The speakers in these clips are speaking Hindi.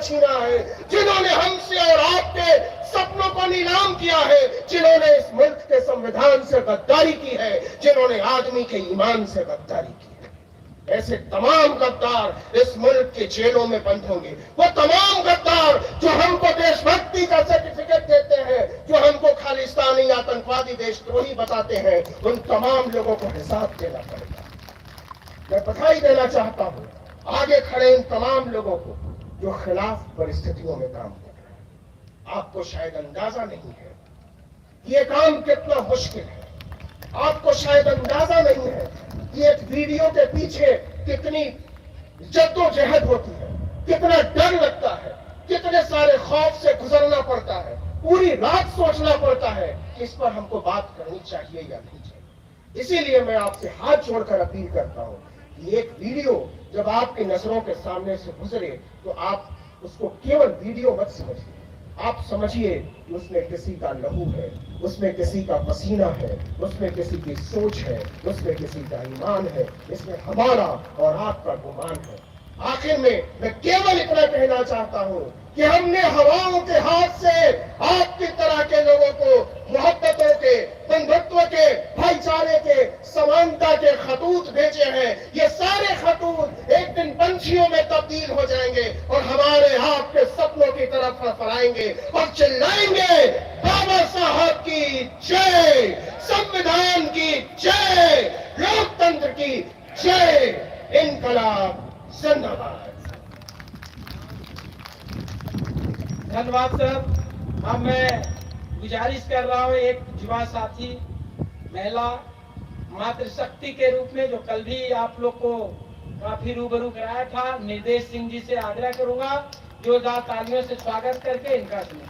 छीना है, जिन्होंने हमसे और आपके सपनों को नीलाम किया है, जिन्होंने इस मुल्क के संविधान से गद्दारी की है, जिन्होंने आदमी के ईमान से गद्दारी की है, ऐसे तमाम गद्दार इस मुल्क के जेलों में बंद होंगे। वो तमाम गद्दार जो हमको देशभक्ति का सर्टिफिकेट देते हैं, जो हमको खालिस्तानी आतंकवादी देशद्रोही बताते हैं, उन तमाम लोगों को हिसाब देना पड़ेगा। मैं बधाई देना चाहता हूं आगे खड़े इन तमाम लोगों को जो खिलाफ परिस्थितियों में काम कर रहे हैं। आपको शायद अंदाजा नहीं है ये काम कितना मुश्किल है, आपको शायद अंदाजा नहीं है कि एक वीडियो के पीछे कितनी जद्दोजहद होती है, कितना डर लगता है, कितने सारे खौफ से गुजरना पड़ता है, पूरी रात सोचना पड़ता है कि इस पर हमको बात करनी चाहिए या नहीं चाहिए। इसीलिए मैं आपसे हाथ जोड़कर अपील करता हूं कि एक वीडियो जब आपकी नजरों के सामने से गुजरे तो आप उसको केवल वीडियो मत समझिए, आप समझिए कि उसमें किसी का लहू है, उसमें किसी का पसीना है, उसमें किसी की सोच है, उसमें किसी का ईमान है, इसमें हमारा और आपका गुमान है। आखिर में मैं केवल इतना कहना चाहता हूं कि हमने हवाओं के हाथ से आपकी तरह के लोगों को मोहब्बतों के, बंधुत्व के, भाईचारे के, समानता के खतूत भेजे हैं। ये सारे खतूत एक दिन पंछियों में तब्दील हो जाएंगे और हमारे आपके सपनों की तरफ फड़फड़ाएंगे और चिल्लाएंगे, बाबा साहब की जय, संविधान की जय, लोकतंत्र की जय, इनकलाब जिंदाबाद। धन्यवाद सर। अब मैं गुजारिश कर रहा हूँ एक युवा साथी, महिला मातृशक्ति के रूप में जो कल भी आप लोग को काफी रूबरू कराया था, निर्देश सिंह जी से आग्रह करूंगा जोरदार तालियों से स्वागत करके इनका सुने।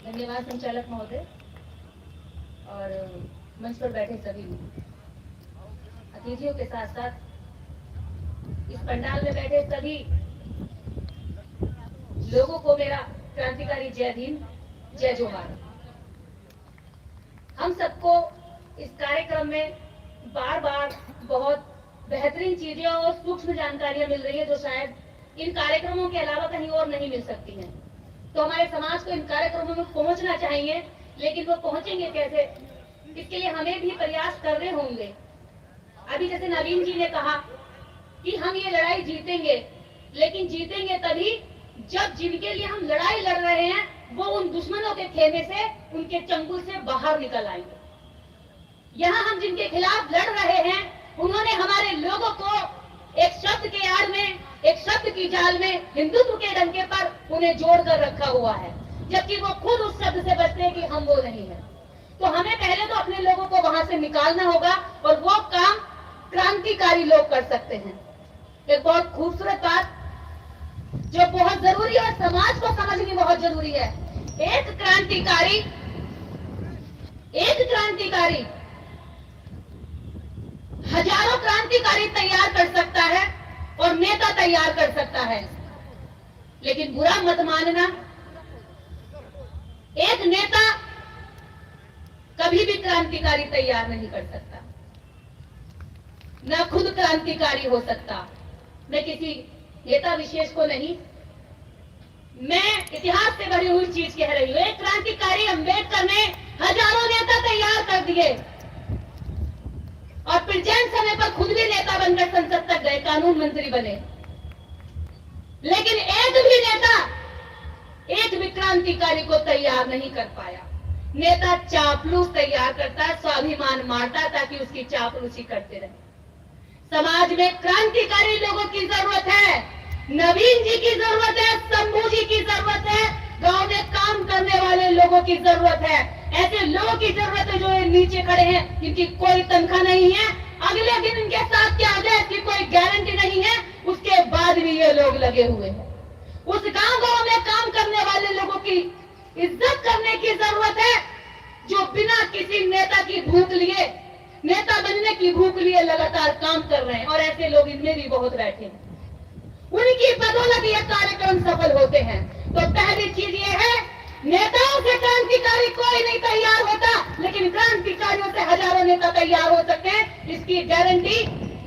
धन्यवाद संचालक महोदय और मंच पर बैठे सभी अतिथियों के साथ साथ इस पंडाल में बैठे सभी लोगों को मेरा क्रांतिकारी जय भीम, जय जोहार। हम सबको इस कार्यक्रम में बार बार बहुत बेहतरीन चीजें और सूक्ष्म जानकारियां मिल रही है जो शायद इन कार्यक्रमों के अलावा कहीं और नहीं मिल सकती हैं। तो हमारे समाज को इन कार्यक्रमों में पहुंचना चाहिए, लेकिन वो पहुंचेंगे कैसे, इसके लिए हमें भी प्रयास करने होंगे। अभी जैसे नवीन जी ने कहा कि हम ये लड़ाई जीतेंगे, लेकिन जीतेंगे तभी जब जिनके लिए हम लड़ाई लड़ रहे हैं वो उन दुश्मनों के खेमे से, उनके चंगुल से बाहर निकल आएंगे। यहाँ हम जिनके खिलाफ लड़ रहे हैं उन्होंने हमारे लोगों को एक शब्द के आड़ में, एक शब्द की जाल में, हिंदुत्व के डंके पर उन्हें जोड़ कर रखा हुआ है, जबकि वो खुद उस शब्द से बचते हैं कि हम वो नहीं है। तो हमें पहले तो अपने लोगों को वहां से निकालना होगा और वो काम क्रांतिकारी लोग कर सकते हैं। एक बहुत खूबसूरत बात जो बहुत जरूरी है, समाज को समझनी बहुत जरूरी है। एक क्रांतिकारी हजारों क्रांतिकारी तैयार कर सकता है और नेता तैयार कर सकता है, लेकिन बुरा मत मानना, एक नेता कभी भी क्रांतिकारी तैयार नहीं कर सकता, न खुद क्रांतिकारी हो सकता। मैं किसी नेता विशेष को नहीं, मैं इतिहास से भरी हुई चीज कह रही हूं। एक क्रांतिकारी अम्बेडकर ने हजारों नेता तैयार कर दिए और फिर जैन समय पर खुद भी नेता बनकर संसद तक गए, कानून मंत्री बने, लेकिन एक भी नेता, एक भी क्रांतिकारी को तैयार नहीं कर पाया। नेता चापलूस तैयार करता है, स्वाभिमान मारता ताकि उसकी चापलूसी करते रहे। समाज में क्रांतिकारी लोगों की जरूरत है, नवीन जी की जरूरत है, शंभू जी की जरूरत है, गांव में काम करने वाले लोगों की जरूरत है, ऐसे लोगों की जरूरत है जो नीचे खड़े हैं, जिनकी कोई तनख्वाह नहीं है, अगले दिन इनके साथ क्या हो जाए इसकी कोई गारंटी नहीं है, उसके बाद भी ये लोग लगे हुए हैं। उस गांव में काम करने वाले लोगों की इज्जत करने की जरूरत है जो बिना किसी नेता की भूख लिए, नेता बनने की भूख लिए लगातार काम कर रहे हैं, और ऐसे लोग इनमें भी बहुत बैठे हैं। उनकी बदौलत ये कार्यक्रम सफल होते हैं। तो पहली चीज ये है, नेताओं से क्रांतिकारी कोई नहीं तैयार होता, लेकिन क्रांतिकारियों से हजारों नेता तैयार हो सकते हैं, इसकी गारंटी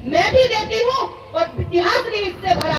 मैं भी देती हूँ और इतिहास भी इससे भरा